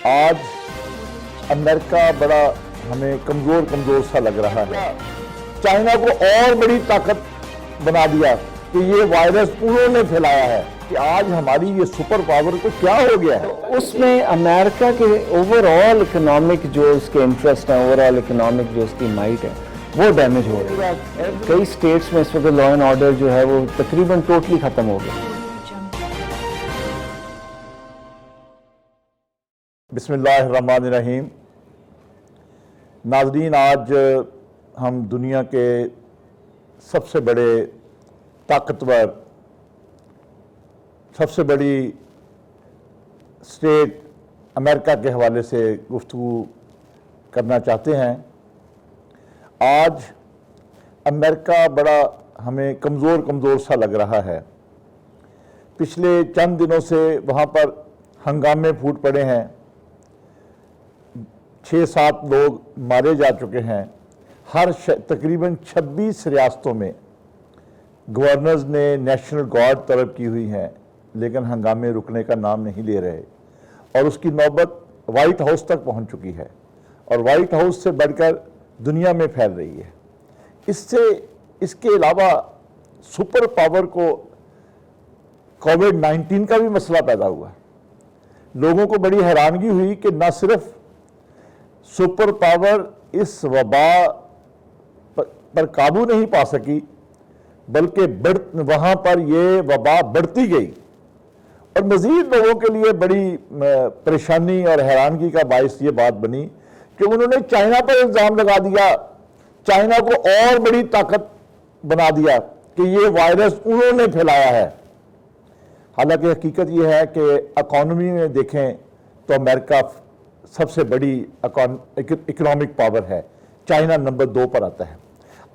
آج امریکہ بڑا ہمیں کمزور سا لگ رہا ہے. چائنا کو اور بڑی طاقت بنا دیا کہ یہ وائرس انہوں نے پھیلایا ہے کہ آج ہماری یہ سپر پاور کو کیا ہو گیا ہے. اس میں امریکہ کے اوور آل اکنامک جو اس کے انٹرسٹ ہیں، اوور آل اکنامک جو اس کی مائٹ ہے، وہ ڈیمیج ہو رہی ہے. کئی سٹیٹس میں اس وقت لا اینڈ آرڈر جو ہے وہ تقریباً ٹوٹلی ختم ہو گیا. بسم اللہ الرحمن الرحیم. ناظرین، آج ہم دنیا کے سب سے بڑے طاقتور، سب سے بڑی اسٹیٹ امریکہ کے حوالے سے گفتگو کرنا چاہتے ہیں. آج امریکہ بڑا ہمیں کمزور سا لگ رہا ہے. پچھلے چند دنوں سے وہاں پر ہنگامے پھوٹ پڑے ہیں. 6-7 لوگ مارے جا چکے ہیں. تقریباً 26 ریاستوں میں گورنرز نے نیشنل گارڈ طلب کی ہوئی ہیں، لیکن ہنگامے رکنے کا نام نہیں لے رہے، اور اس کی نوبت وائٹ ہاؤس تک پہنچ چکی ہے، اور وائٹ ہاؤس سے بڑھ کر دنیا میں پھیل رہی ہے. اس کے علاوہ سپر پاور کو کووڈ-19 کا بھی مسئلہ پیدا ہوا. لوگوں کو بڑی حیرانگی ہوئی کہ نہ صرف سپر پاور اس وبا پر قابو نہیں پا سکی، بلکہ وہاں پر یہ وبا بڑھتی گئی، اور مزید لوگوں کے لیے بڑی پریشانی اور حیرانگی کا باعث یہ بات بنی کہ انہوں نے چائنا پر الزام لگا دیا، چائنا کو اور بڑی طاقت بنا دیا کہ یہ وائرس انہوں نے پھیلایا ہے. حالانکہ حقیقت یہ ہے کہ اکانومی میں دیکھیں تو امریکہ سب سے بڑی اکنامک پاور ہے، چائنا نمبر 2 پر آتا ہے.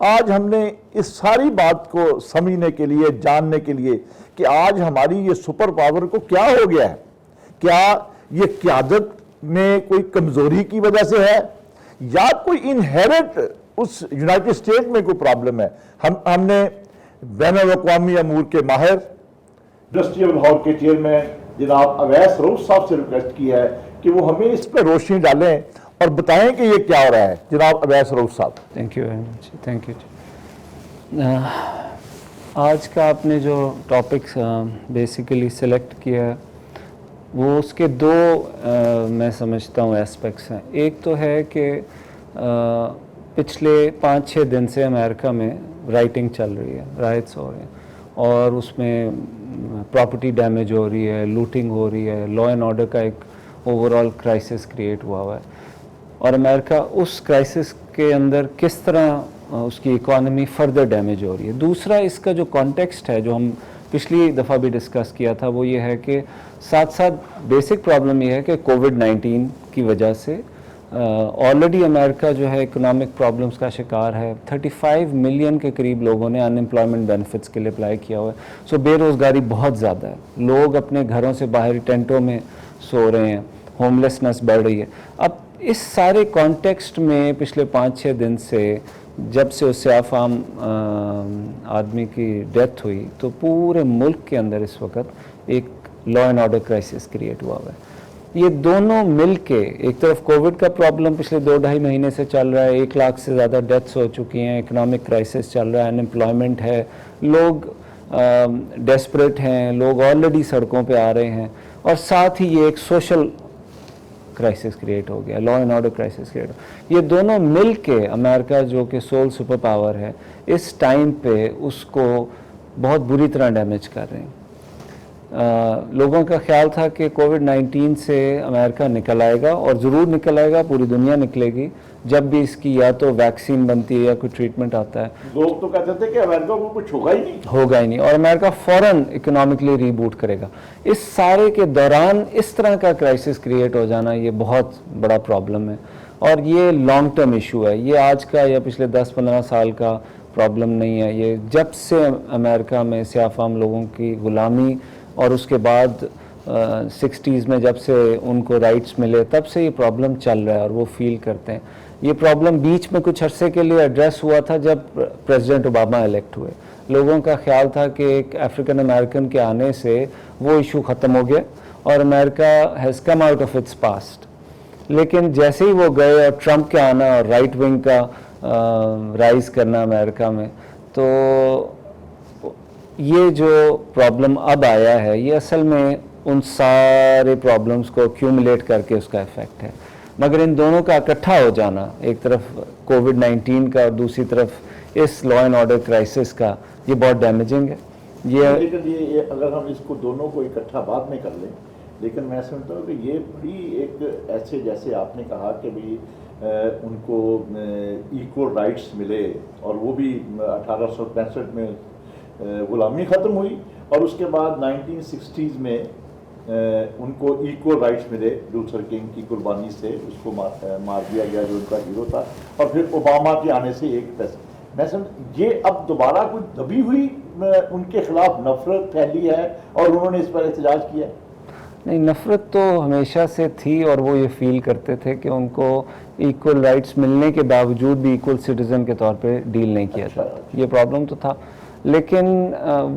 آج ہم نے اس ساری بات کو سمجھنے کے لیے، جاننے کے لیے کہ آج ہماری یہ سپر پاور کو کیا ہو گیا ہے، کیا یہ قیادت میں کوئی کمزوری کی وجہ سے ہے، یا کوئی انہیرنٹ اس یونائٹڈ اسٹیٹ میں کوئی پرابلم ہے. ہم نے بین الاقوامی امور کے ماہر انڈسٹریل ہال کے چیئرمین جناب اویس روف صاحب سے ریکویسٹ کی ہے کہ وہ ہمیں اس پہ روشنی ڈالیں اور بتائیں کہ یہ کیا ہو رہا ہے. جناب اویس روف صاحب. Thank you very much. Thank you. آج کا آپ نے جو ٹاپک بیسیکلی سلیکٹ کیا ہے، وہ اس کے 2 میں سمجھتا ہوں ایسپیکٹس ہیں. ایک تو ہے کہ پچھلے 5-6 دن سے امریکہ میں رائٹنگ چل رہی ہے، رائٹس ہو رہے ہیں، اور اس میں پراپرٹی ڈیمیج ہو رہی ہے، لوٹنگ ہو رہی ہے، لا اینڈ آرڈر کا ایک اوور آل کرائسس کریٹ ہوا ہے. اور امریکہ اس کرائسس کے اندر کس طرح اس کی اکانومی فردر ڈیمیج ہو رہی ہے. دوسرا اس کا جو کانٹیکسٹ ہے، جو ہم پچھلی دفعہ بھی ڈسکس کیا تھا، وہ یہ ہے کہ ساتھ بیسک پرابلم یہ ہے کہ کووڈ-19 کی وجہ سے آلریڈی امریکہ جو ہے اکنامک پرابلمس کا شکار ہے. 35 ملین کے قریب لوگوں نے ان امپلائمنٹ بینیفٹس کے لیے اپلائی کیا ہوا ہے. سو بے روزگاری بہت زیادہ ہے. لوگ اپنے گھروں سے باہر ٹینٹوں میں سو رہے ہیں، ہوملیسنس بڑھ رہی ہے. اب اس سارے کانٹیکسٹ میں پچھلے 5-6 دن سے جب سے اس سیاہ فام آدمی کی ڈیتھ ہوئی، تو پورے ملک کے اندر اس وقت ایک لا اینڈ آرڈر کرائسس کریٹ ہوا ہے. یہ دونوں مل کے، ایک طرف کووڈ کا پرابلم پچھلے 2-2.5 مہینے سے چل رہا ہے، 1 لاکھ سے زیادہ ڈیتھس ہو چکی ہیں، اکنامک کرائسس چل رہا ہے، ان امپلائمنٹ ہے، لوگ ڈیسپریٹ ہیں، لوگ آلریڈی سڑکوں پہ آ رہے ہیں، اور ساتھ ہی یہ ایک سوشل کرائسس کریٹ ہو گیا، لا اینڈ آرڈر کرائسس کریٹ. یہ دونوں مل کے امریکہ جو کہ سول سپر پاور ہے، اس ٹائم پہ اس کو بہت بری طرح ڈیمیج کر رہے ہیں. لوگوں کا خیال تھا کہ کووڈ-19 سے امریکہ نکل آئے گا، اور ضرور نکل آئے گا، پوری دنیا نکلے گی جب بھی اس کی یا تو ویکسین بنتی ہے یا کوئی ٹریٹمنٹ آتا ہے. لوگ تو کہتے تھے کہ امریکہ کو کچھ ہوگا ہی نہیں، اور امریکہ فوراً اکنامکلی ریبوٹ کرے گا. اس سارے کے دوران اس طرح کا کرائسس کریٹ ہو جانا یہ بہت بڑا پرابلم ہے، اور یہ لانگ ٹرم ایشو ہے. یہ آج کا یا پچھلے 10-15 سال کا پرابلم نہیں ہے. یہ جب سے امریکہ میں سیاہ فام لوگوں کی غلامی، اور اس کے بعد 60s میں جب سے ان کو رائٹس ملے، تب سے یہ پرابلم چل رہا ہے، اور وہ فیل کرتے ہیں. یہ پرابلم بیچ میں کچھ عرصے کے لیے ایڈریس ہوا تھا جب پریزیڈنٹ اوباما الیکٹ ہوئے. لوگوں کا خیال تھا کہ ایک افریقن امریکن کے آنے سے وہ ایشو ختم ہو گیا، اور America has come out of its past. لیکن جیسے ہی وہ گئے اور ٹرمپ کے آنا اور رائٹ ونگ کا رائز کرنا امریکہ میں، تو یہ جو پرابلم اب آیا ہے یہ اصل میں ان سارے پرابلمس کو ایکیومولیٹ کر کے اس کا افیکٹ ہے. مگر ان دونوں کا اکٹھا ہو جانا، ایک طرف کووڈ-19 کا اور دوسری طرف اس لا اینڈ آرڈر کرائسس کا، یہ بہت ڈیمیجنگ ہے. لیکن یہ اگر ہم اس کو دونوں کو اکٹھا بعد میں کر لیں، لیکن میں سمجھتا ہوں کہ یہ بڑی ایک ایسے جیسے آپ نے کہا کہ بھی ان کو ایکول رائٹس ملے، اور وہ بھی 1865 میں غلامی ختم ہوئی، اور اس کے بعد 1960s میں ان کو ایکول رائٹس ملے لوتھر کنگ کی قربانی سے، اس کو مار دیا گیا جو ان کا ہیرو تھا، اور پھر اوباما کے آنے سے ایک پیسہ میں سمجھ یہ اب دوبارہ کچھ دبی ہوئی ان کے خلاف نفرت پھیلی ہے اور انہوں نے اس پر احتجاج کیا ہے. نہیں، نفرت تو ہمیشہ سے تھی، اور وہ یہ فیل کرتے تھے کہ ان کو ایکول رائٹس ملنے کے باوجود بھی ایکول سٹیزن کے طور پہ ڈیل نہیں کیا جاتا. یہ پرابلم تو تھا، لیکن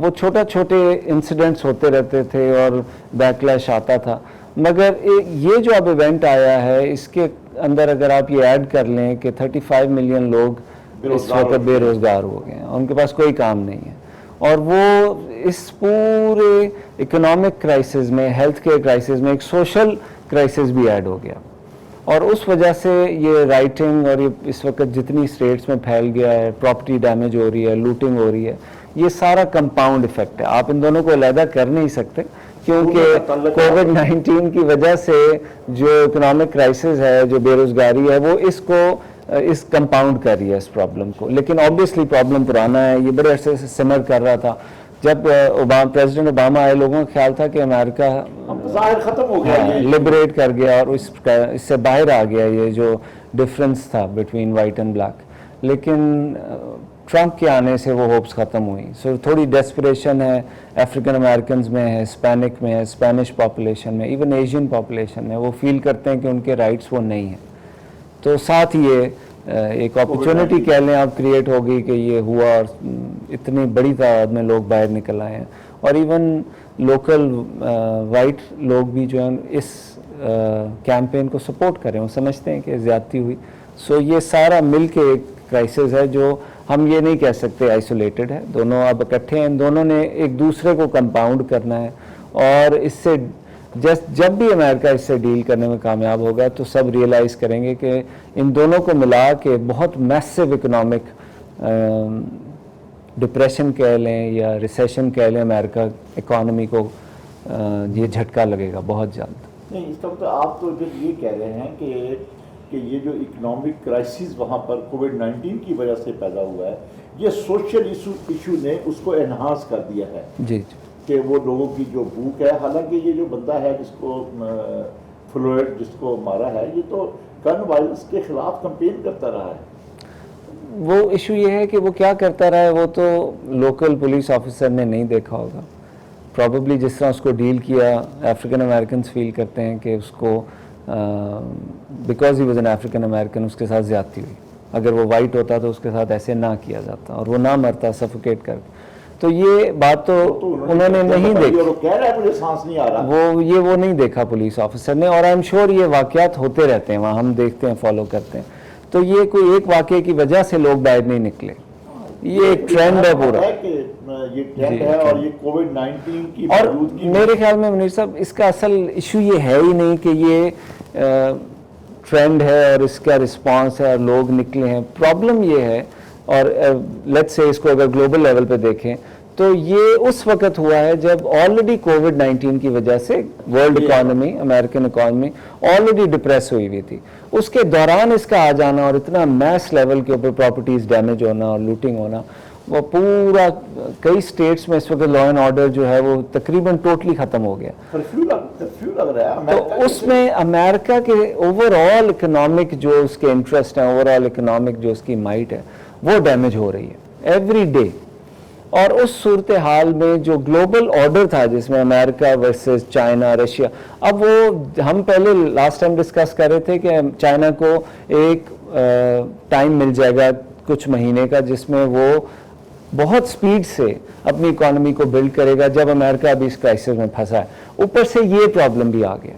وہ چھوٹے انسیڈنٹس ہوتے رہتے تھے اور بیکلیش آتا تھا. مگر یہ جو اب ایونٹ آیا ہے اس کے اندر اگر آپ یہ ایڈ کر لیں کہ 35 ملین لوگ اس وقت بے روزگار ہو گئے ہیں، ان کے پاس کوئی کام نہیں ہے، اور وہ اس پورے اکنامک کرائسس میں، ہیلتھ کیئر کرائسس میں ایک سوشل کرائسس بھی ایڈ ہو گیا، اور اس وجہ سے یہ رائٹنگ اور یہ اس وقت جتنی اسٹیٹس میں پھیل گیا ہے، پراپرٹی ڈیمیج ہو رہی ہے، لوٹنگ ہو رہی ہے، یہ سارا کمپاؤنڈ ایفیکٹ ہے. آپ ان دونوں کو علیحدہ کر نہیں سکتے، کیونکہ کووڈ-19 کی وجہ سے جو اکنامک کرائسس ہے، جو بے روزگاری ہے، وہ اس کمپاؤنڈ کر رہی ہے اس پرابلم کو. لیکن آبویسلی پرابلم پرانا ہے، یہ بڑے عرصے سے سمر کر رہا تھا. جب پریزیڈنٹ اوباما آئے، لوگوں کا خیال تھا کہ امریکہ ظاہر ختم ہو گیا، لبریٹ کر گیا اور اس سے باہر آ گیا یہ جو ڈفرینس تھا بٹوین وائٹ اینڈ بلیک. لیکن ٹرمپ کے آنے سے وہ ہوپس ختم ہوئی. سو تھوڑی ڈیسپریشن ہے افریقن امریکنز میں ہے، ہسپینک میں ہے، اسپینش پاپولیشن میں، ایون ایشین پاپولیشن میں. وہ فیل کرتے ہیں کہ ان کے رائٹس وہ نہیں ہیں. تو ساتھ یہ ایک اپرچونٹی کہہ لیں آپ کریٹ ہوگی کہ یہ ہوا، اور اتنی بڑی تعداد میں لوگ باہر نکل آئے ہیں، اور ایون لوکل وائٹ لوگ بھی جو ہیں اس کیمپین کو سپورٹ کریں، وہ سمجھتے ہیں کہ زیادتی ہوئی. سو یہ سارا مل کے ایک کرائسس ہے جو ہم یہ نہیں کہہ سکتے آئسولیٹڈ ہے، دونوں اب اکٹھے ہیں. دونوں نے ایک دوسرے کو کمپاؤنڈ کرنا ہے، اور اس سے جب بھی امریکہ اس سے ڈیل کرنے میں کامیاب ہوگا تو سب ریئلائز کریں گے کہ ان دونوں کو ملا کے بہت میسو اکنامک ڈپریشن کہہ لیں یا ریسیشن کہہ لیں، امریکہ اکانومی کو یہ جھٹکا لگے گا بہت جلد. نہیں، اس وقت آپ تو پھر یہ کہہ رہے ہیں کہ یہ جو اکنامک کرائسس وہاں پر کووڈ-19 کی وجہ سے پیدا ہوا ہے، یہ سوشل ایشو نے اس کو انہانس کر دیا ہے. جی کہ وہ لوگوں کی جو بھوک ہے، حالانکہ یہ جو بندہ ہے جس کو فلوئڈ جس کو مارا ہے، یہ تو گن وائلنس کے خلاف کمپین کرتا رہا ہے. وہ ایشو یہ ہے کہ وہ کیا کرتا رہا ہے، وہ تو لوکل پولیس آفیسر نے نہیں دیکھا ہوگا. پرابیبلی جس طرح اس کو ڈیل کیا، افریقن امریکنز فیل کرتے ہیں کہ اس کو because he was an African American اس کے ساتھ زیادتی ہوئی. اگر وہ وائٹ ہوتا تو اس کے ساتھ ایسے نہ کیا جاتا اور وہ نہ مرتا سفوکیٹ کر کے. تو یہ بات تو انہوں نے نہیں دیکھی، وہ نہیں دیکھا پولیس آفیسر نے. اور آئی ایم شیور یہ واقعات ہوتے رہتے ہیں وہاں، ہم دیکھتے ہیں، فالو کرتے ہیں. تو یہ کوئی ایک واقعے کی وجہ سے لوگ باہر نہیں نکلے، یہ ایک ٹرینڈ ہے پورا. اور میرے خیال میں منیر صاحب اس کا اصل ایشو یہ ہے ہی نہیں کہ یہ ٹرینڈ ہے اور اس کا رسپانس ہے اور لوگ نکلے ہیں. پرابلم یہ ہے، اور لیٹس سے اس کو اگر گلوبل لیول پہ دیکھیں تو یہ اس وقت ہوا ہے جب آلریڈی کووڈ-19 کی وجہ سے world economy, American economy already depress ہوئی ہوئی تھی. اس کے دوران اس کا آ جانا اور اتنا میس لیول کے اوپر پراپرٹیز ڈیمیج ہونا اور لوٹنگ ہونا، وہ پورا کئی اسٹیٹس میں اس وقت لا اینڈ آرڈر جو ہے وہ تقریباً ٹوٹلی ختم ہو گیا. تو اس میں امریکہ کے اوور آل اکنامک جو اس کے انٹرسٹ ہیں، اوور آل اکنامک جو اس کی مائٹ ہے، وہ ڈیمیج ہو رہی ہے ایوری ڈے. اور اس صورتحال میں جو گلوبل آرڈر تھا جس میں امریکہ ورسز چائنا، رشیا، اب وہ ہم پہلے لاسٹ ٹائم ڈسکس کر رہے تھے کہ چائنا کو ایک ٹائم مل جائے گا کچھ مہینے کا جس میں وہ بہت سپیڈ سے اپنی اکانومی کو بلڈ کرے گا، جب امریکہ بھی اس کرائسس میں پھنسا ہے. اوپر سے یہ پرابلم بھی آ گیا.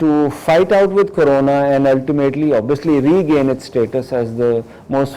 to fight out with corona and ultimately obviously regain its status as the most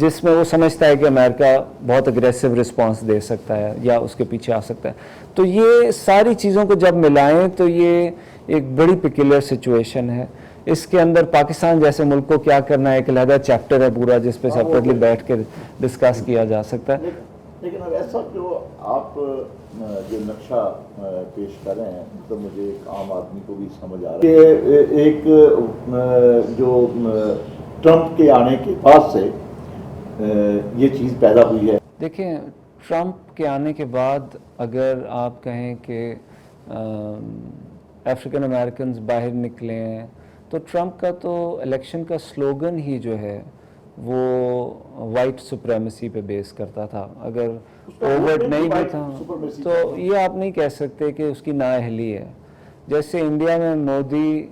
جس میں وہ سمجھتا ہے کہ امریکہ بہت اگریسو رسپانس دے سکتا ہے یا اس کے پیچھے آ سکتا ہے. تو یہ ساری چیزوں کو جب ملائیں تو یہ ایک بڑی پیکولر سچویشن ہے. اس کے اندر پاکستان جیسے ملک کو کیا کرنا ہے ایک علیحدہ چیپٹر ہے پورا جس پہ سیپریٹلی بیٹھ کے ڈسکس کیا جا سکتا ہے. لیکن اب ایسا جو آپ جو نقشہ پیش کر رہے ہیں تو مجھے ایک عام آدمی کو بھی سمجھ آ رہا ہے کہ ایک جو ٹرمپ کے آنے کے بعد سے یہ چیز پیدا ہوئی ہے. دیکھیں ٹرمپ کے آنے کے بعد اگر آپ کہیں کہ افریقن امریکنز باہر نکلے ہیں تو ٹرمپ کا تو الیکشن کا سلوگن ہی جو ہے وہ وائٹ سپریمیسی پہ بیس کرتا تھا. اگر اوورٹ نہیں بھی تھا تو یہ آپ نہیں کہہ سکتے کہ اس کی نااہلی ہے. جیسے انڈیا میں مودی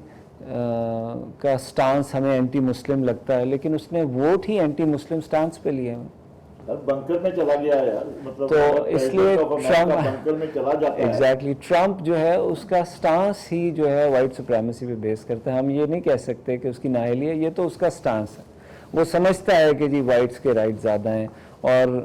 کا سٹانس ہمیں اینٹی مسلم لگتا ہے لیکن اس نے ووٹ ہی اینٹی مسلم سٹانس پہ لیے ہیں. بنکر میں چلا گیا ہے یار, مطلب تو اس لیے بنکر میں چلا جاتا ہے. ایگزیکٹلی ٹرمپ جو ہے اس کا سٹانس ہی جو ہے وائٹ سپریمیسی پہ بیس کرتا ہے. ہم یہ نہیں کہہ سکتے کہ اس کی نااہلی ہے, یہ تو اس کا سٹانس ہے. وہ سمجھتا ہے کہ جی وائٹس کے رائٹ زیادہ ہیں اور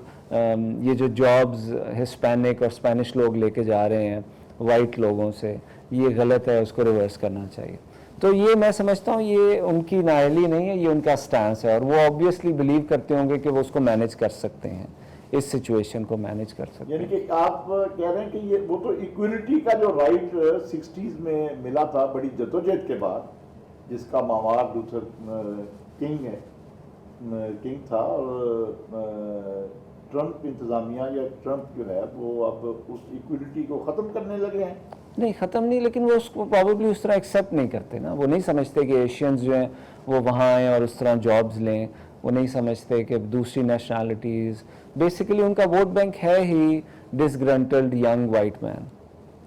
یہ جو جابز ہسپینک اور اسپینش لوگ لے کے جا رہے ہیں وائٹ لوگوں سے یہ غلط ہے, اس کو ریورس کرنا چاہیے. تو یہ میں سمجھتا ہوں یہ ان کی نااہلی نہیں ہے, یہ ان کا سٹانس ہے اور وہ آبویسلی بلیو کرتے ہوں گے کہ وہ اس کو مینیج کر سکتے ہیں, اس سچویشن کو مینیج کر سکتے ہیں. یعنی کہ آپ کہہ رہے ہیں کہ یہ وہ تو ایکویلٹی کا جو رائٹ 60s میں ملا تھا بڑی جدوجہد کے بعد, جس کا ماوار لوتھر کنگ تھا, اور ٹرمپ انتظامیہ یا ٹرمپ جو ہے وہ اب اس ایکویلٹی کو ختم کرنے لگے ہیں. نہیں ختم نہیں, لیکن وہ اس کو پروبیبلی اس طرح ایکسیپٹ نہیں کرتے نا. وہ نہیں سمجھتے کہ ایشینز جو ہیں وہ وہاں آئیں اور اس طرح جابز لیں. وہ نہیں سمجھتے کہ دوسری نیشنالٹیز, بیسیکلی ان کا ووٹ بینک ہے ہی ڈسگرنٹلڈ ینگ وائٹ مین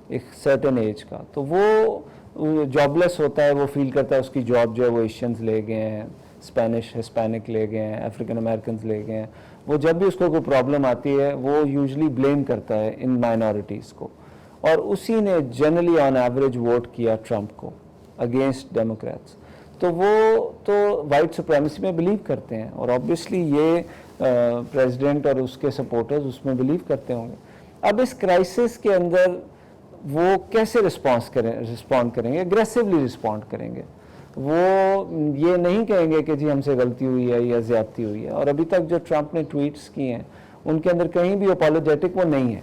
ایک سرٹن ایج کا. تو وہ جاب لیس ہوتا ہے, وہ فیل کرتا ہے اس کی جاب جو ہے وہ ایشینز لے گئے ہیں, اسپینش ہسپینک لے گئے ہیں, افریقن امریکنز لے گئے ہیں. وہ جب بھی اس کو کوئی پرابلم آتی ہے وہ یوزلی بلیم کرتا ہے ان مائنورٹیز کو, اور اسی نے جنرلی آن ایوریج ووٹ کیا ٹرمپ کو اگینسٹ ڈیموکریٹس. تو وہ تو وائٹ سپریمیسی میں بلیو کرتے ہیں اور آبویسلی یہ پریزیڈنٹ اور اس کے سپورٹرز اس میں بلیو کرتے ہوں گے. اب اس کرائسس کے اندر وہ کیسے رسپونڈ کریں گے؟ اگریسولی رسپونڈ کریں گے. وہ یہ نہیں کہیں گے کہ جی ہم سے غلطی ہوئی ہے یا زیادتی ہوئی ہے. اور ابھی تک جو ٹرمپ نے ٹویٹس کیے ہیں ان کے اندر کہیں بھی اپالوجیٹک وہ نہیں ہے.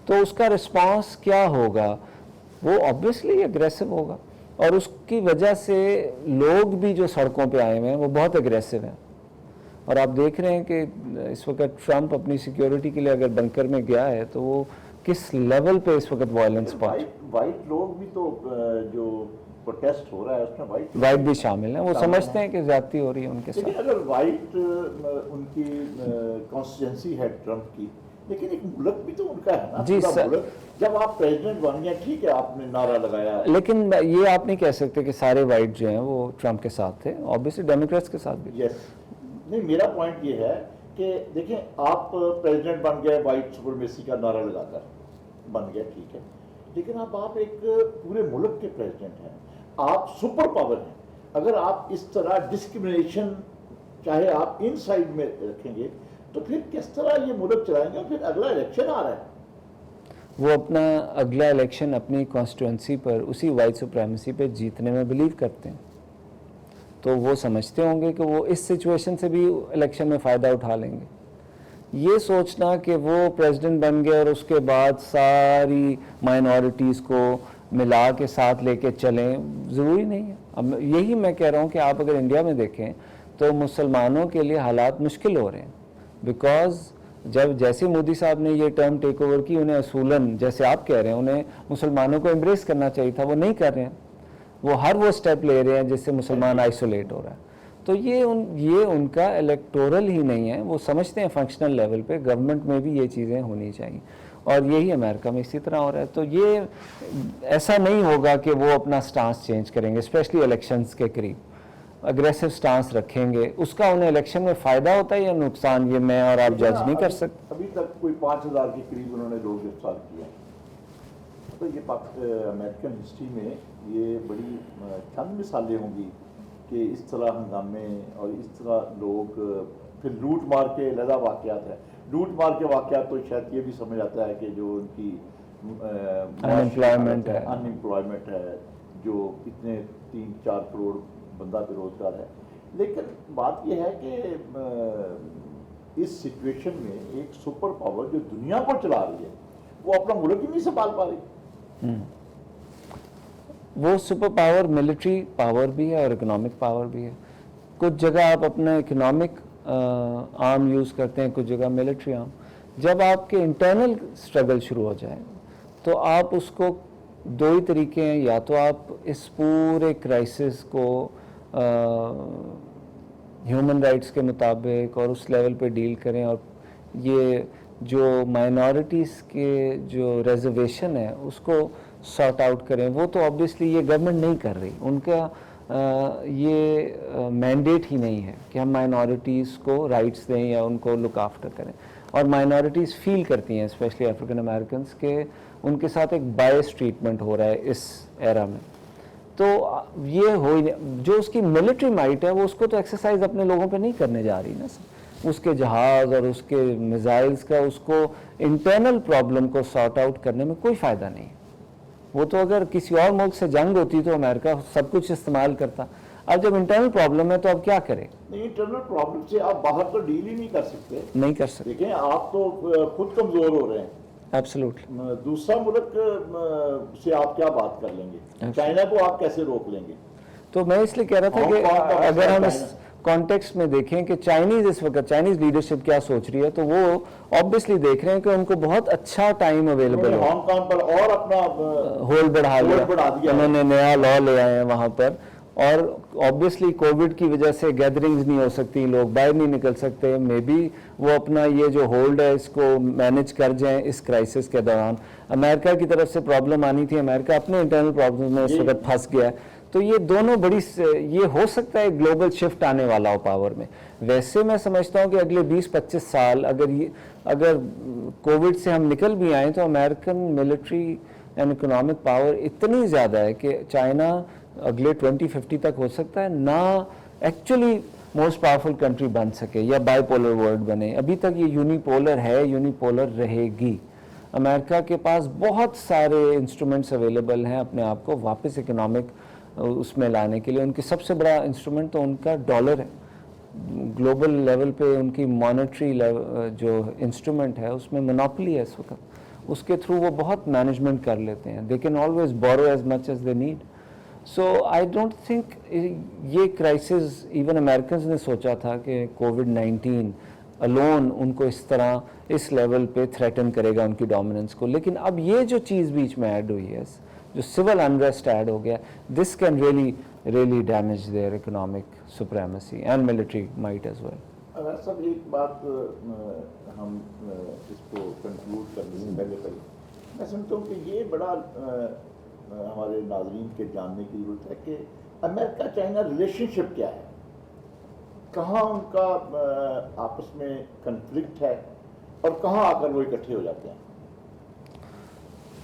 تو اس کا رسپانس کیا ہوگا؟ وہ آبویسلی اگریسو ہوگا, اور اس کی وجہ سے لوگ بھی جو سڑکوں پہ آئے ہوئے ہیں وہ بہت اگریسو ہیں. اور آپ دیکھ رہے ہیں کہ اس وقت ٹرمپ اپنی سیکیورٹی کے لیے اگر بنکر میں گیا ہے تو وہ کس لیول پہ اس وقت وائلنس وائٹ لوگ بھی تو جو پروٹیسٹ ہو رہا ہے اس میں وائٹ بھی شامل ہیں. وہ سمجھتے ہیں کہ زیادتی ہو رہی ہے ان کے ساتھ. لیکن اگر وائٹ ان کی کانسٹیٹوئنسی ہے ٹرمپ کی, لیکن ایک ملک بھی تو ان کا ہے نا. جی سر, جب آپ پریزیڈنٹ بن گئے ٹھیک ہے آپ نے نعرہ لگایا, لیکن یہ آپ نہیں کہہ سکتے کہ سارے وائٹ جو ہیں وہ ٹرمپ کے ساتھ تھے. آبویسلی ڈیموکریٹس کے ساتھ بھی. یس, نہیں میرا پوائنٹ یہ ہے کہ دیکھیں آپ پریزیڈنٹ بن گئے وائٹ سپریمیسی کا نعرہ لگا کر بن گئے ٹھیک ہے, لیکن اب آپ ایک پورے ملک کے پریزیڈنٹ ہیں, آپ سپر پاور ہیں. اگر آپ اس طرح ڈسکریمنیشن چاہے آپ ان سائڈ میں رکھیں گے تو پھر کس طرح یہ ملک چلائیں گے؟ پھر اگلا الیکشن آ رہا ہے. وہ اپنا اگلا الیکشن اپنی کانسٹیٹوئنسی پر اسی وائٹ سپریمیسی پہ جیتنے میں بلیو کرتے ہیں. تو وہ سمجھتے ہوں گے کہ وہ اس سچویشن سے بھی الیکشن میں فائدہ اٹھا لیں گے. یہ سوچنا کہ وہ پریزیڈنٹ بن گئے اور اس کے بعد ساری مائنورٹیز کو ملا کے ساتھ لے کے چلیں, ضروری نہیں ہے. اب یہی میں کہہ رہا ہوں کہ آپ اگر انڈیا میں دیکھیں تو مسلمانوں کے لیے حالات مشکل ہو رہے ہیں, بیکاز جب جیسے مودی صاحب نے یہ ٹرم ٹیک اوور کی, انہیں اصولاً جیسے آپ کہہ رہے ہیں انہیں مسلمانوں کو امبریس کرنا چاہیے تھا, وہ نہیں کر رہے ہیں. وہ ہر وہ سٹیپ لے رہے ہیں جس سے مسلمان آئسولیٹ ہو رہا ہے. تو یہ ان کا الیکٹورل ہی نہیں ہے. وہ سمجھتے ہیں فنکشنل لیول پہ گورنمنٹ میں بھی یہ چیزیں ہونی چاہیے, اور یہی امریکہ میں اسی طرح ہو رہا ہے. تو یہ ایسا نہیں ہوگا کہ وہ اپنا سٹانس چینج کریں گے, اسپیشلی الیکشنز کے قریب اگریسو سٹانس رکھیں گے. اس کا انہیں الیکشن میں فائدہ ہوتا ہے یا نقصان, یہ میں اور آپ جج نہیں کر سکتے. ابھی تک کوئی 5000 کے قریب انہوں نے لوگ گرفتار کیا. تو یہ امریکن ہسٹری میں یہ بڑی چند مثالیں ہوں گی کہ اس طرح ہنگامے اور اس طرح لوگ پھر لوٹ مار کے علیحدہ واقعات ہیں. لوٹ مار کے واقعات تو شاید یہ بھی سمجھ آتا ہے کہ جو ان کی انمپلائمنٹ ہے انمپلائمنٹ ہے, جو اتنے 3-4 کروڑ بندہ بے روزگار ہے. لیکن بات یہ ہے کہ اس سچویشن میں ایک سپر پاور جو دنیا کو چلا رہی ہے وہ اپنا ملک ہی نہیں سنبھال پا رہی. وہ سپر پاور ملٹری پاور بھی ہے اور اکنامک پاور بھی ہے. کچھ جگہ آپ اپنا اکنامک آرم یوز کرتے ہیں, کچھ جگہ ملٹری آرم. جب آپ کے انٹرنل اسٹرگل شروع ہو جائے تو آپ اس کو دو ہی طریقے ہیں, یا تو آپ اس پورے کرائسس کو ہیومن رائٹس کے مطابق اور اس لیول پہ ڈیل کریں, اور یہ جو مائنورٹیز کے جو ریزرویشن ہے اس کو سارٹ آؤٹ کریں. وہ تو آبویسلی یہ گورنمنٹ نہیں کر رہی, ان کا یہ مینڈیٹ ہی نہیں ہے کہ ہم مائنورٹیز کو رائٹس دیں یا ان کو لک آفٹر کریں. اور مائنورٹیز فیل کرتی ہیں, اسپیشلی افریقن امریکنس, کہ ان کے ساتھ ایک بائس ٹریٹمنٹ ہو رہا ہے اس ایرا میں. تو یہ ہو ہی نہیں, جو اس کی ملٹری مائٹ ہے وہ اس کو تو ایکسرسائز اپنے لوگوں پہ نہیں کرنے جا رہی نا. اس کے جہاز اور اس کے میزائلز کا اس کو انٹرنل پرابلم کو سارٹ آؤٹ کرنے میں کوئی فائدہ نہیں. وہ تو اگر کسی اور ملک سے جنگ ہوتی تو امریکہ سب کچھ استعمال کرتا. اب جب انٹرنل پرابلم ہے تو اب کیا کریں؟ نہیں, انٹرنل پرابلم سے آپ باہر تو ڈیل ہی نہیں کر سکتے. نہیں کر سکتے. دیکھیں آپ تو خود کمزور ہو رہے ہیں. ایبسلیوٹلی. دوسرا ملک سے آپ کیا بات کر لیں گے؟ چائنا کو آپ کیسے روک لیں گے؟ تو میں اس لیے کہہ رہا تھا کہ اگر ہم اس کانٹیکسٹ میں دیکھیں کہ چائنیز اس وقت چائنیز لیڈرشپ کیا سوچ رہی ہے, تو وہ آبویسلی دیکھ رہے ہیں کہ ان کو بہت اچھا ٹائم اویلیبل ہے. ہانگ کانگ پر اور اپنا ہولڈ بڑھا لیا, انہوں نے نیا لا لے آئے ہیں وہاں پر, اور آبویسلی کووڈ کی وجہ سے گیدرنگز نہیں ہو سکتی, لوگ باہر نہیں نکل سکتے. مے بی وہ اپنا یہ جو ہولڈ ہے اس کو مینیج کر جائیں اس کرائسس کے دوران. امریکہ کی طرف سے پرابلم آنی تھی, امریکہ اپنے انٹرنل پرابلم میں اس وقت پھنس گیا ہے. تو یہ دونوں بڑی یہ ہو سکتا ہے گلوبل شفٹ آنے والا ہو پاور میں. ویسے میں سمجھتا ہوں کہ اگلے 20-25 سال اگر کووڈ سے ہم نکل بھی آئیں تو American military and economic power اتنی زیادہ ہے کہ چائنا اگلے 2050 تک ہو سکتا ہے نہ ایکچولی موسٹ پاورفل کنٹری بن سکے یا بائی پولر ورلڈ بنے. ابھی تک یہ یونیپولر ہے, یونیپولر رہے گی. امریکہ کے پاس بہت سارے انسٹرومنٹس اویلیبل ہیں اپنے آپ کو واپس اکنامک اس میں لانے کے لیے. ان کی سب سے بڑا انسٹرومنٹ تو ان کا ڈالر ہے. گلوبل لیول پہ ان کی مانیٹری جو انسٹرومنٹ ہے اس میں مونوپلی ہے اس وقت. اس کے تھرو وہ بہت مینجمنٹ کر لیتے ہیں. They can always borrow as much as they need. So I don't think یہ کرائسس ایون امریکنز نے سوچا تھا کہ کووڈ-19 الون ان کو اس طرح اس لیول پہ تھریٹن کرے گا ان کی ڈومیننس کو. لیکن اب یہ جو چیز بیچ میں ایڈ ہوئی ہے, جو سول انریسٹ ایڈ ہو گیا, this can really damage their economic supremacy and military might as well. اگر سب ایک بات ہم اس کو کنکلوڈ کرنے سے پہلے میں سمجھتا ہوں کہ یہ بڑا ہمارے ناظرین کے جاننے کی ضرورت ہے کہ امریکہ چائنا ریلیشن شپ کیا ہے, کہاں ان کا آپس میں کنفلکٹ ہے اور کہاں آ کر وہ اکٹھے ہو جاتے ہیں.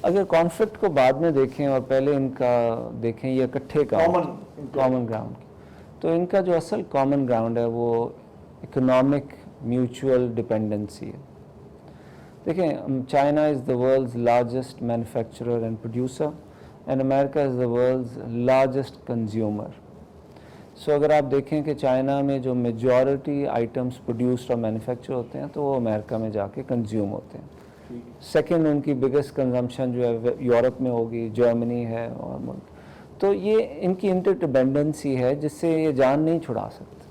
اگر کانفلکٹ کو بعد میں دیکھیں اور پہلے ان کا دیکھیں یہ اکٹھے کا کامن گراؤنڈ, تو ان کا جو اصل کامن گراؤنڈ ہے وہ اکنامک میوچول ڈپینڈنسی ہے. دیکھیں, China is the world's largest manufacturer and producer and America is the world's largest consumer. So اگر آپ دیکھیں کہ چائنا میں جو میجورٹی آئٹمس پروڈیوسڈ اور مینوفیکچر ہوتے ہیں تو وہ امریکہ میں جا کے کنزیوم ہوتے ہیں. سیکنڈ ان کی بگیسٹ کنزمپشن جو ہے یورپ میں ہوگی, جرمنی ہے اور ملک. تو یہ ان کی انٹر ڈپینڈنسی ہے جس سے یہ جان نہیں چھڑا سکتے.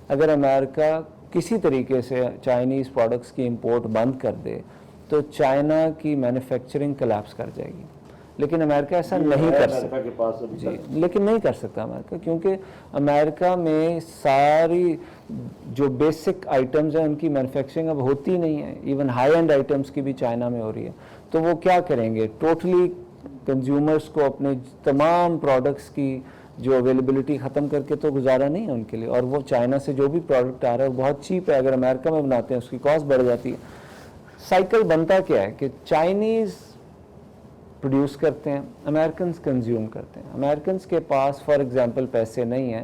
اگر امریکہ کسی طریقے سے چائنیز پروڈکٹس کی امپورٹ بند کر دے تو چائنا کی مینوفیکچرنگ کلیپس کر جائے گی. لیکن امریکہ ایسا نہیں کر سکتا. جی, لیکن نہیں کر سکتا امریکہ, کیونکہ امریکہ میں ساری جو بیسک آئٹمز ہیں ان کی مینوفیکچرنگ اب ہوتی نہیں ہے. ایون ہائی اینڈ آئٹمس کی بھی چائنا میں ہو رہی ہے. تو وہ کیا کریں گے, ٹوٹلی کنزیومرز کو اپنے تمام پروڈکٹس کی جو اویلیبلٹی ختم کر کے تو گزارا نہیں ہے ان کے لیے. اور وہ چائنا سے جو بھی پروڈکٹ آ رہا ہے وہ بہت چیپ ہے. اگر امریکہ میں بناتے ہیں اس کی کاسٹ بڑھ جاتی ہے. سائیکل بنتا کیا ہے کہ چائنیز پروڈیوس کرتے ہیں, امریکنز کنزیوم کرتے ہیں. امریکنز کے پاس فار ایگزامپل پیسے نہیں ہیں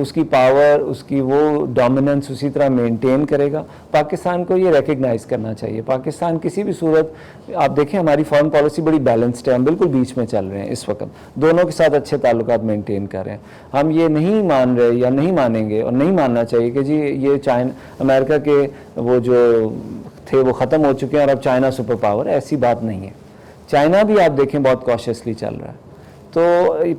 اس کی پاور، اس کی وہ ڈومیننس اسی طرح مینٹین کرے گا. پاکستان کو یہ ریکگنائز کرنا چاہیے. پاکستان کسی بھی صورت، آپ دیکھیں ہماری فارن پالیسی بڑی بیلنسڈ ہے، ہم بالکل بیچ میں چل رہے ہیں اس وقت، دونوں کے ساتھ اچھے تعلقات مینٹین کر رہے ہیں. ہم یہ نہیں مان رہے یا نہیں مانیں گے اور نہیں ماننا چاہیے کہ جی یہ امریکہ کے وہ جو تھے وہ ختم ہو چکے ہیں اور اب چائنا سپر پاور. ایسی بات نہیں ہے. چائنا بھی آپ دیکھیں بہت کاشیسلی چل رہا ہے. تو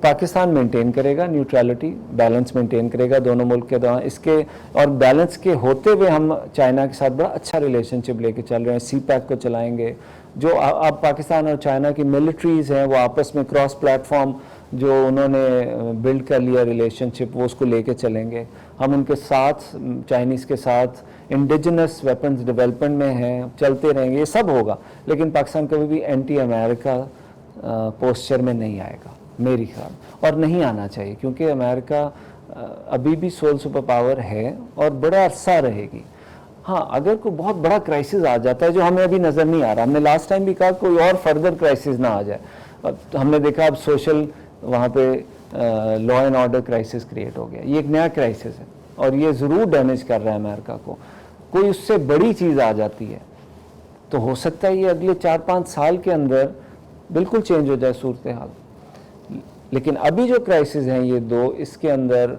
پاکستان مینٹین کرے گا نیوٹرلٹی، بیلنس مینٹین کرے گا دونوں ملک کے دوران. اس کے اور بیلنس کے ہوتے ہوئے ہم چائنا کے ساتھ بڑا اچھا ریلیشن شپ لے کے چل رہے ہیں. سی پیک کو چلائیں گے. جو اب پاکستان اور چائنا کی ملٹریز ہیں وہ آپس میں کراس پلیٹ فارم جو انہوں نے بلڈ کر لیا ریلیشن شپ، وہ اس کو لے کے چلیں گے. ہم ان کے ساتھ، چائنیز کے ساتھ انڈیجنس ویپنز ڈیولپمنٹ میں ہیں، چلتے رہیں گے. یہ سب ہوگا، لیکن پاکستان کبھی بھی اینٹی امریکہ پوسچر میں نہیں آئے گا میری خیال، اور نہیں آنا چاہیے، کیونکہ امریکہ ابھی بھی سول سپر پاور ہے اور بڑا عرصہ رہے گی. ہاں اگر کوئی بہت بڑا کرائسس آ جاتا ہے جو ہمیں ابھی نظر نہیں آ رہا، ہم نے لاسٹ ٹائم بھی کہا کوئی اور فردر کرائسس نہ آ جائے. ہم نے دیکھا اب سوشل وہاں پہ law and order crisis create ہو گیا. یہ ایک نیا کرائسس ہے اور یہ ضرور ڈیمیج کر رہا ہے امریکہ کو. کوئی اس سے بڑی چیز آ جاتی ہے تو ہو سکتا ہے یہ اگلے 4-5 سال کے اندر بالکل چینج ہو جائے صورتحال. لیکن ابھی جو کرائسس ہیں یہ دو، اس کے اندر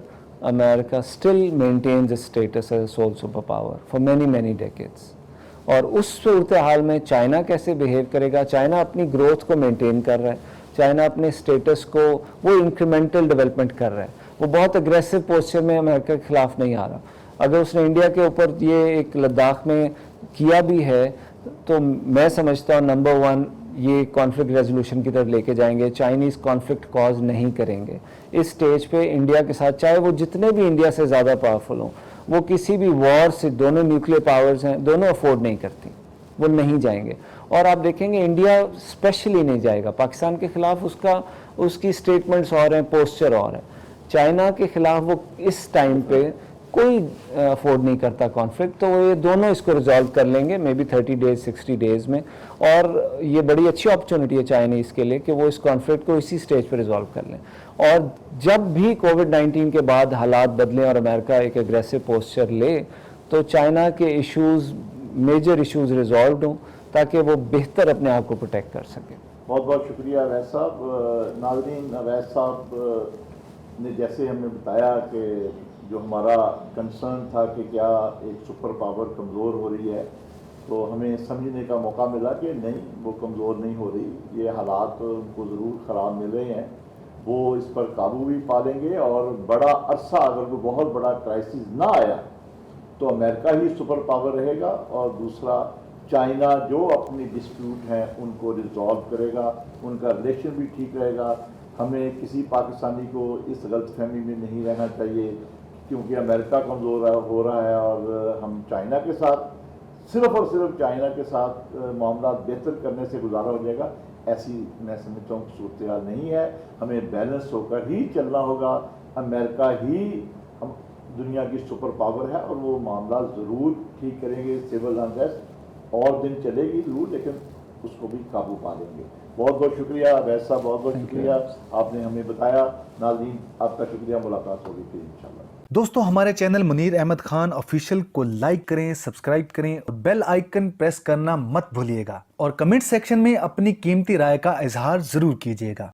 America still maintains status as sole super power for many decades. اور اس صورتحال میں چائنا کیسے بیہیو کرے گا؟ چائنا اپنی گروتھ کو مینٹین کر رہا ہے، چائنا اپنے اسٹیٹس کو وہ انکریمنٹل ڈیولپمنٹ کر رہا ہے. وہ بہت اگریسو پوسچر میں امریکہ کے خلاف نہیں آ رہا. اگر اس نے انڈیا کے اوپر یہ ایک لداخ میں کیا بھی ہے تو میں سمجھتا ہوں نمبر 1 یہ کانفلکٹ ریزولوشن کی طرف لے کے جائیں گے. چائنیز کانفلکٹ کاز نہیں کریں گے. اس سٹیج پہ انڈیا کے ساتھ، چاہے وہ جتنے بھی انڈیا سے زیادہ پاورفل ہوں، وہ کسی بھی وار سے، دونوں نیوکلیر پاورز ہیں، دونوں افورڈ نہیں کرتی، وہ نہیں جائیں گے. اور آپ دیکھیں گے انڈیا اسپیشلی نہیں جائے گا پاکستان کے خلاف. اس کی سٹیٹمنٹس اور ہیں، پوسچر اور ہیں. چائنا کے خلاف وہ اس ٹائم پہ کوئی افورڈ نہیں کرتا کانفلکٹ. تو یہ دونوں اس کو ریزالو کر لیں گے مے بی 30 days 60 days میں. اور یہ بڑی اچھی اپرچونٹی ہے چائنیز کے لیے کہ وہ اس کانفلکٹ کو اسی سٹیج پہ ریزالو کر لیں. اور جب بھی کووڈ-19 کے بعد حالات بدلیں اور امریکہ ایک اگریسو پوسچر لے تو چائنا کے ایشوز، میجر ایشوز ریزالوڈ ہوں تاکہ وہ بہتر اپنے آپ کو پروٹیکٹ کر سکیں. بہت بہت شکریہ اویس صاحب. ناظرین، اویس صاحب نے جیسے ہمیں بتایا کہ جو ہمارا کنسرن تھا کہ کیا ایک سپر پاور کمزور ہو رہی ہے، تو ہمیں سمجھنے کا موقع ملا کہ نہیں، وہ کمزور نہیں ہو رہی. یہ حالات ان کو ضرور خراب مل رہے ہیں. وہ اس پر قابو بھی پا لیں گے اور بڑا عرصہ اگر کوئی بہت بڑا کرائسس نہ آیا تو امریکہ ہی سپر پاور رہے گا. اور دوسرا چائنا جو اپنی ڈسپیوٹ ہیں ان کو ریزالو کرے گا، ان کا ریلیشن بھی ٹھیک رہے گا. ہمیں کسی پاکستانی کو اس غلط فہمی میں نہیں رہنا چاہیے کیونکہ امریکہ کمزور ہو رہا ہے اور ہم چائنا کے ساتھ، صرف اور صرف چائنا کے ساتھ معاملات بہتر کرنے سے گزارا ہو جائے گا. ایسی میں سمجھتا ہوں صورتحال نہیں ہے. ہمیں بیلنس ہو کر ہی چلنا ہوگا. امریکہ ہی ہم دنیا کی سپر پاور ہے اور وہ معاملات ضرور ٹھیک کریں گے. سول انریسٹ اور دن چلے گی ضرور، لیکن اس کو بھی قابو پا لیں گے. بہت بہت شکریہ اویس صاحب، بہت بہت شکریہ، آپ نے ہمیں بتایا. ناظرین آپ کا شکریہ. ملاقات ہوگی پھر انشاءاللہ. دوستو ہمارے چینل منیر احمد خان آفیشیل کو لائک کریں، سبسکرائب کریں اور بیل آئیکن پریس کرنا مت بھولیے گا. اور کمنٹ سیکشن میں اپنی قیمتی رائے کا اظہار ضرور کیجیے گا.